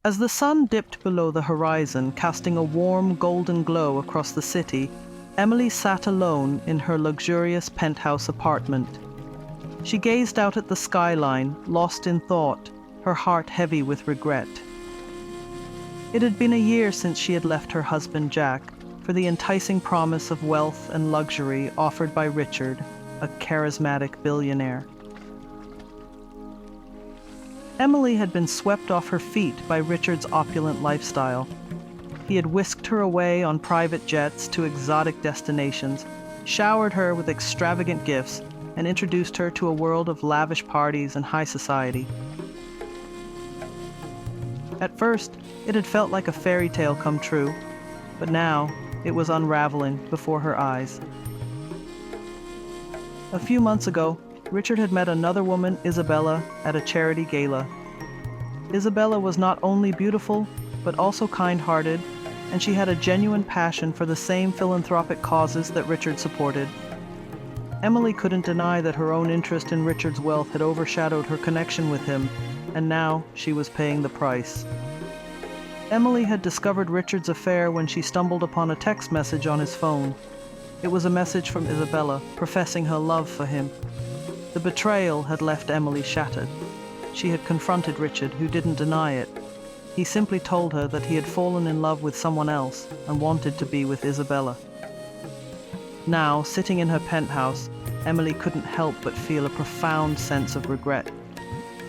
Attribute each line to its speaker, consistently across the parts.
Speaker 1: As the sun dipped below the horizon, casting a warm golden glow across the city, Emily sat alone in her luxurious penthouse apartment. She gazed out at the skyline, lost in thought, her heart heavy with regret. It had been a year since she had left her husband Jack for the enticing promise of wealth and luxury offered by Richard, a charismatic billionaire. Emily had been swept off her feet by Richard's opulent lifestyle. He had whisked her away on private jets to exotic destinations, showered her with extravagant gifts, and introduced her to a world of lavish parties and high society. At first, it had felt like a fairy tale come true, but now it was unraveling before her eyes. A few months ago, Richard had met another woman, Isabella, at a charity gala. Isabella was not only beautiful, but also kind-hearted, and she had a genuine passion for the same philanthropic causes that Richard supported. Emily couldn't deny that her own interest in Richard's wealth had overshadowed her connection with him, and now she was paying the price. Emily had discovered Richard's affair when she stumbled upon a text message on his phone. It was a message from Isabella, professing her love for him. The betrayal had left Emily shattered. She had confronted Richard, who didn't deny it. He simply told her that he had fallen in love with someone else and wanted to be with Isabella. Now, sitting in her penthouse, Emily couldn't help but feel a profound sense of regret.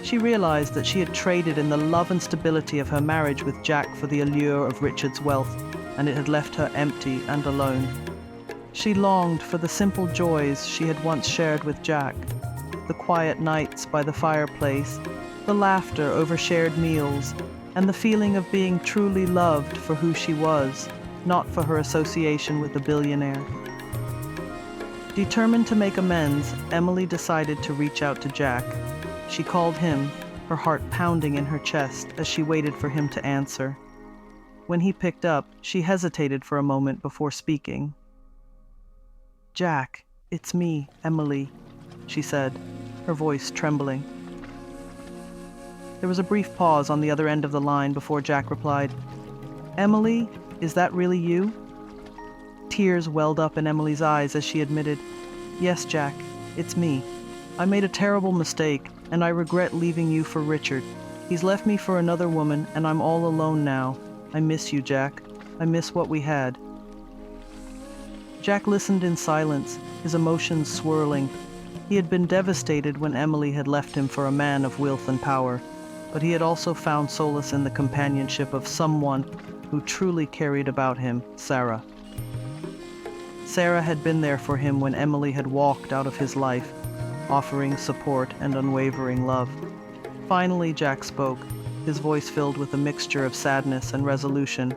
Speaker 1: She realized that she had traded in the love and stability of her marriage with Jack for the allure of Richard's wealth, and it had left her empty and alone. She longed for the simple joys she had once shared with Jack, the quiet nights by the fireplace, the laughter over shared meals, and the feeling of being truly loved for who she was, not for her association with a billionaire. Determined to make amends, Emily decided to reach out to Jack. She called him, her heart pounding in her chest as she waited for him to answer. When he picked up, she hesitated for a moment before speaking. "Jack, it's me, Emily," she said, her voice trembling. There was a brief pause on the other end of the line before Jack replied, "Emily, is that really you?" Tears welled up in Emily's eyes as she admitted, "Yes, Jack, it's me. I made a terrible mistake, and I regret leaving you for Richard. He's left me for another woman, and I'm all alone now. I miss you, Jack. I miss what we had." Jack listened in silence, his emotions swirling. He had been devastated when Emily had left him for a man of wealth and power, but he had also found solace in the companionship of someone who truly cared about him, Sarah. Sarah had been there for him when Emily had walked out of his life, offering support and unwavering love. Finally, Jack spoke, his voice filled with a mixture of sadness and resolution.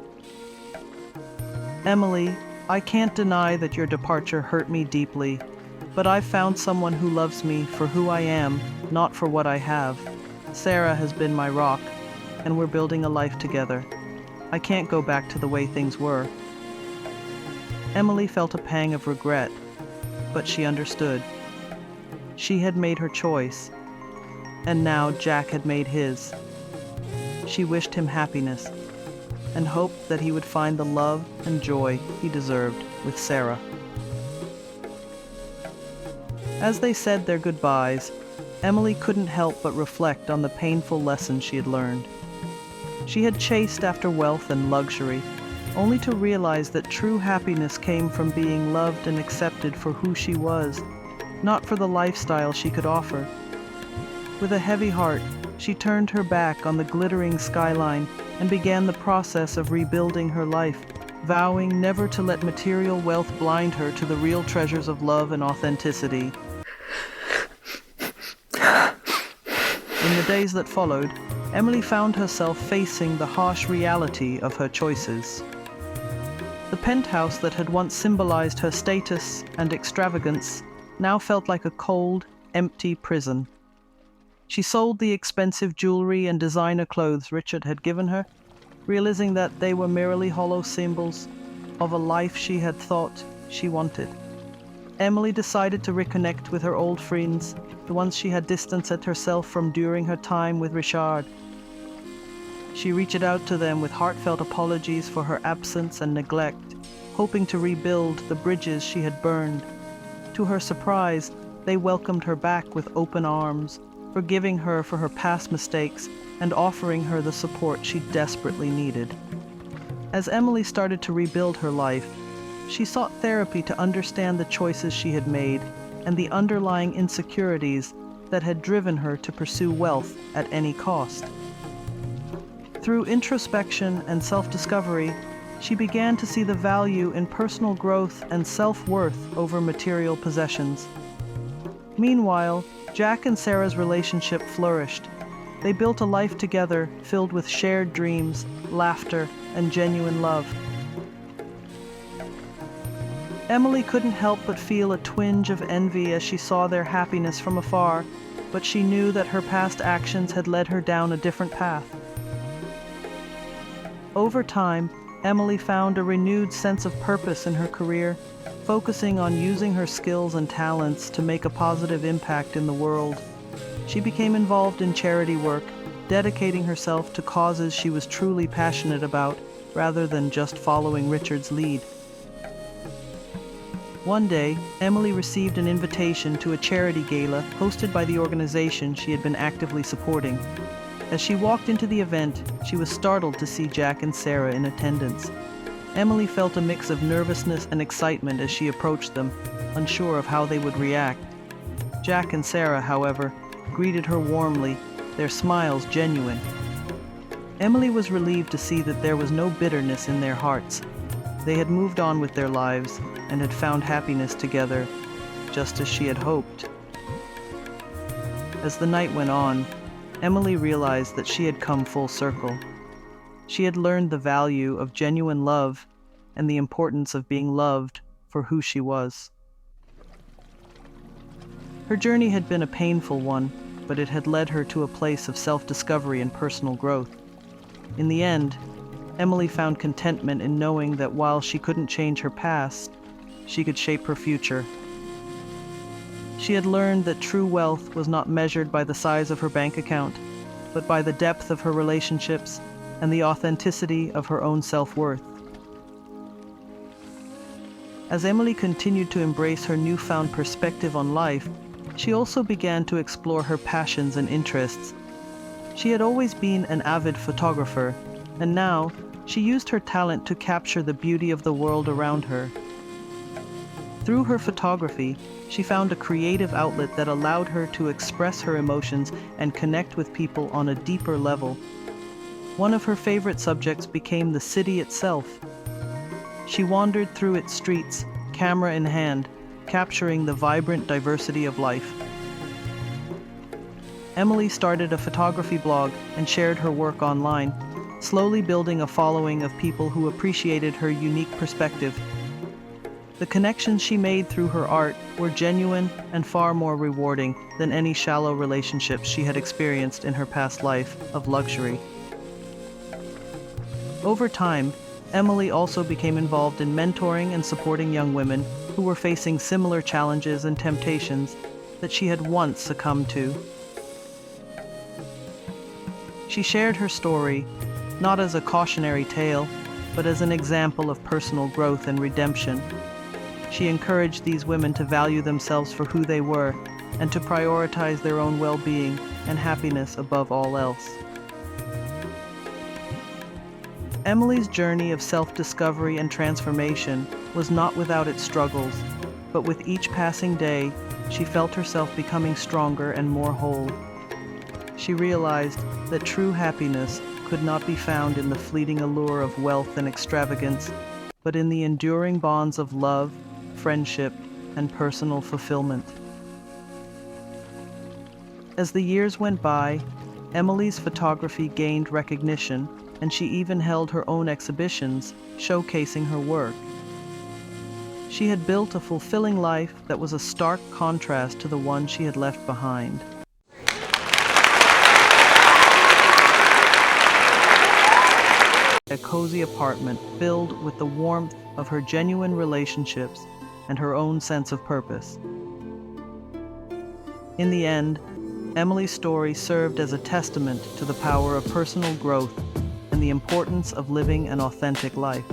Speaker 1: "Emily, I can't deny that your departure hurt me deeply, but I've found someone who loves me for who I am, not for what I have. Sarah has been my rock, and we're building a life together. I can't go back to the way things were." Emily felt a pang of regret, but she understood. She had made her choice, and now Jack had made his. She wished him happiness, and hoped that he would find the love and joy he deserved with Sarah. As they said their goodbyes, Emily couldn't help but reflect on the painful lessons she had learned. She had chased after wealth and luxury, only to realize that true happiness came from being loved and accepted for who she was, not for the lifestyle she could offer. With a heavy heart, she turned her back on the glittering skyline and began the process of rebuilding her life, vowing never to let material wealth blind her to the real treasures of love and authenticity. In the days that followed, Emily found herself facing the harsh reality of her choices. The penthouse that had once symbolized her status and extravagance now felt like a cold, empty prison. She sold the expensive jewelry and designer clothes Richard had given her, realizing that they were merely hollow symbols of a life she had thought she wanted. Emily decided to reconnect with her old friends, the ones she had distanced herself from during her time with Richard. She reached out to them with heartfelt apologies for her absence and neglect, hoping to rebuild the bridges she had burned. To her surprise, they welcomed her back with open arms, forgiving her for her past mistakes and offering her the support she desperately needed. As Emily started to rebuild her life, she sought therapy to understand the choices she had made and the underlying insecurities that had driven her to pursue wealth at any cost. Through introspection and self-discovery, she began to see the value in personal growth and self-worth over material possessions. Meanwhile, Jack and Sarah's relationship flourished. They built a life together filled with shared dreams, laughter, and genuine love. Emily couldn't help but feel a twinge of envy as she saw their happiness from afar, but she knew that her past actions had led her down a different path. Over time, Emily found a renewed sense of purpose in her career, focusing on using her skills and talents to make a positive impact in the world. She became involved in charity work, dedicating herself to causes she was truly passionate about, rather than just following Richard's lead. One day, Emily received an invitation to a charity gala hosted by the organization she had been actively supporting. As she walked into the event, she was startled to see Jack and Sarah in attendance. Emily felt a mix of nervousness and excitement as she approached them, unsure of how they would react. Jack and Sarah, however, greeted her warmly, their smiles genuine. Emily was relieved to see that there was no bitterness in their hearts. They had moved on with their lives and had found happiness together, just as she had hoped. As the night went on, Emily realized that she had come full circle. She had learned the value of genuine love and the importance of being loved for who she was. Her journey had been a painful one, but it had led her to a place of self-discovery and personal growth. In the end, Emily found contentment in knowing that while she couldn't change her past, she could shape her future. She had learned that true wealth was not measured by the size of her bank account, but by the depth of her relationships and the authenticity of her own self-worth. As Emily continued to embrace her newfound perspective on life, she also began to explore her passions and interests. She had always been an avid photographer, and now she used her talent to capture the beauty of the world around her. Through her photography, she found a creative outlet that allowed her to express her emotions and connect with people on a deeper level. One of her favorite subjects became the city itself. She wandered through its streets, camera in hand, capturing the vibrant diversity of life. Emily started a photography blog and shared her work online, slowly building a following of people who appreciated her unique perspective. The connections she made through her art were genuine and far more rewarding than any shallow relationships she had experienced in her past life of luxury. Over time, Emily also became involved in mentoring and supporting young women who were facing similar challenges and temptations that she had once succumbed to. She shared her story, not as a cautionary tale, but as an example of personal growth and redemption. She encouraged these women to value themselves for who they were and to prioritize their own well-being and happiness above all else. Emily's journey of self-discovery and transformation was not without its struggles, but with each passing day, she felt herself becoming stronger and more whole. She realized that true happiness could not be found in the fleeting allure of wealth and extravagance, but in the enduring bonds of love, friendship, and personal fulfillment. As the years went by, Emily's photography gained recognition, and she even held her own exhibitions, showcasing her work. She had built a fulfilling life that was a stark contrast to the one she had left behind. A cozy apartment filled with the warmth of her genuine relationships and her own sense of purpose. In the end, Emily's story served as a testament to the power of personal growth and the importance of living an authentic life.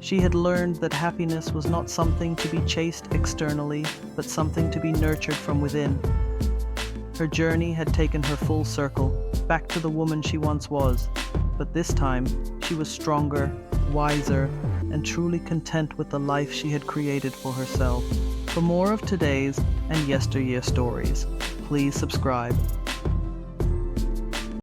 Speaker 1: She had learned that happiness was not something to be chased externally, but something to be nurtured from within. Her journey had taken her full circle, back to the woman she once was, but this time she was stronger, wiser, and truly content with the life she had created for herself. For more of today's and yesteryear stories, please subscribe.